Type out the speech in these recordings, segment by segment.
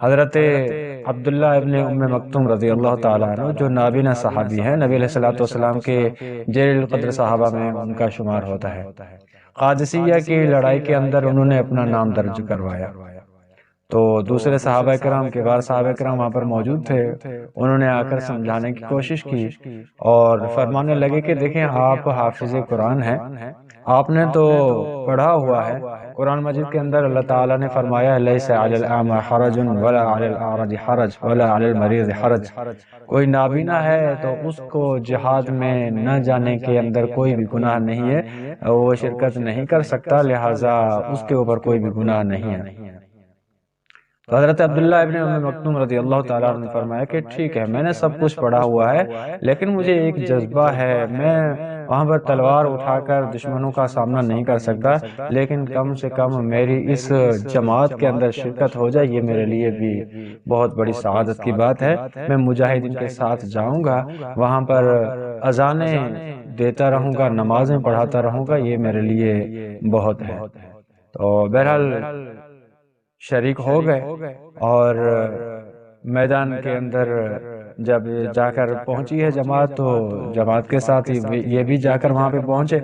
حضرت عبداللہ ابن ام مکتوم رضی اللہ تعالیٰ عنہ جو نابینا صحابی ہیں، نبی علیہ السلام کے جلیل القدر صحابہ میں ان کا شمار ہوتا ہے۔ قادسیہ کی لڑائی کے اندر انہوں نے اپنا نام درج کروایا، تو دوسرے صحابہ کرام، کبار صحابہ کرام وہاں پر موجود تھے۔ انہوں نے آ کر سمجھانے کی کوشش کی اور فرمانے لگے کہ دیکھیں، آپ حافظ قرآن ہیں، آپ نے تو پڑھا ہوا ہے قرآن مجید کے اندر اللہ تعالیٰ نے فرمایا لیس علی الاعمى حرج ولا علی الاعرج حرج ولا علی المریض حرج، کوئی نابینا ہے تو اس کو جہاد میں نہ جانے کے اندر کوئی بھی گناہ نہیں ہے، وہ شرکت نہیں کر سکتا، لہٰذا اس کے اوپر کوئی بھی گناہ نہیں ہے۔ تو حضرت عبداللہ ابن ام مکتوم رضی اللہ تعالیٰ عنہ نے فرمایا کہ ٹھیک ہے، میں نے سب کچھ پڑھا ہوا ہے، لیکن مجھے ایک جذبہ ہے، میں وہاں پر تلوار اٹھا کر دشمنوں کا سامنا نہیں کر سکتا، لیکن کم سے کم میری اس جماعت کے اندر شرکت ہو جائے، یہ میرے لیے بھی بہت بڑی سعادت کی بات ہے۔ میں مجاہدین کے ساتھ جاؤں گا، وہاں پر اذانیں دیتا رہوں گا، نمازیں پڑھاتا رہوں گا، یہ میرے لیے بہت ہے۔ تو بہرحال شریک ہو گئے اور میدان کے اندر جب جا کر پہنچی ہے جماعت، تو جماعت کے ساتھ یہ بھی جا کر وہاں پہ پہنچے۔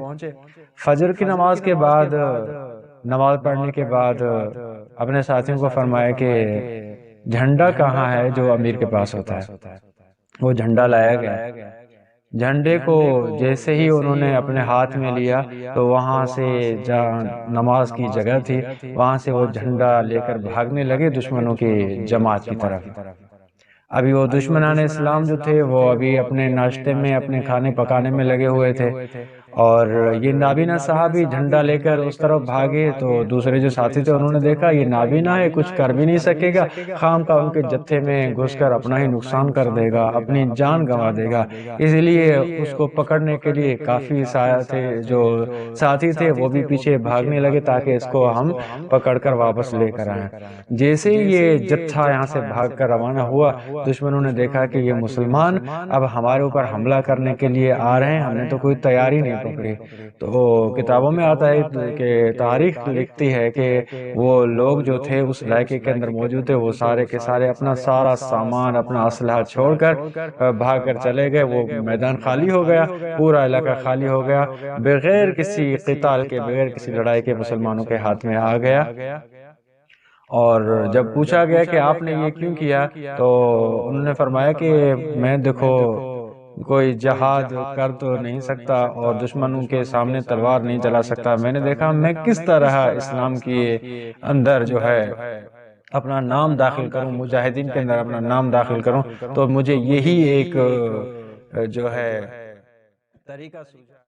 فجر کی نماز کے بعد، نماز پڑھنے کے بعد اپنے ساتھیوں کو فرمایا کہ جھنڈا کہاں ہے جو امیر کے پاس ہوتا ہے؟ وہ جھنڈا لایا گیا۔ جھنڈے کو جیسے ہی انہوں نے اپنے ہاتھ میں لیا تو وہاں سے جہاں نماز کی جگہ تھی، وہاں سے وہ جھنڈا لے کر بھاگنے لگے دشمنوں کی جماعت کی طرف۔ ابھی وہ دشمنان اسلام جو تھے وہ ابھی اپنے ناشتے میں، اپنے کھانے پکانے میں لگے ہوئے تھے، اور یہ نابینا صحابی جھنڈا لے کر اس طرف بھاگے تو دوسرے جو ساتھی تھے انہوں نے دیکھا یہ نابینا ہے، کچھ کر بھی نہیں سکے گا، خام کا ان کے جتھے میں گھس کر اپنا ہی نقصان کر دے گا، اپنی جان گنوا دے گا، اس لیے اس کو پکڑنے کے لیے کافی جو ساتھی تھے وہ بھی پیچھے بھاگنے لگے تاکہ اس کو ہم پکڑ کر واپس لے کر آئیں۔ جیسے ہی یہ جتھا یہاں سے بھاگ کر روانہ ہوا، دشمنوں نے دیکھا کہ یہ مسلمان اب ہمارے اوپر حملہ کرنے کے لیے آ رہے ہیں، ہم نے تو کوئی تیاری نہیں پکڑی۔ تو کتابوں میں آتا ہے کہ تاریخ لکھتی ہے کہ وہ لوگ جو تھے اس علاقے کے اندر موجود تھے، وہ سارے کے سارے اپنا سارا سامان، اپنا اسلحہ چھوڑ کر بھاگ کر چلے گئے۔ وہ میدان خالی ہو گیا، پورا علاقہ خالی ہو گیا، بغیر کسی قتال کے، بغیر کسی لڑائی کے مسلمانوں کے ہاتھ میں آ گیا۔ اور جب پوچھا گیا کہ آپ نے یہ کیوں کیا، تو انہوں نے فرمایا کہ میں دیکھو کوئی جہاد کر تو نہیں سکتا اور دشمنوں کے سامنے تلوار نہیں چلا سکتا، میں نے دیکھا میں کس طرح اسلام کی اندر جو ہے اپنا نام داخل کروں، مجاہدین کے اندر اپنا نام داخل کروں، تو مجھے یہی ایک جو ہے طریقہ سوجا۔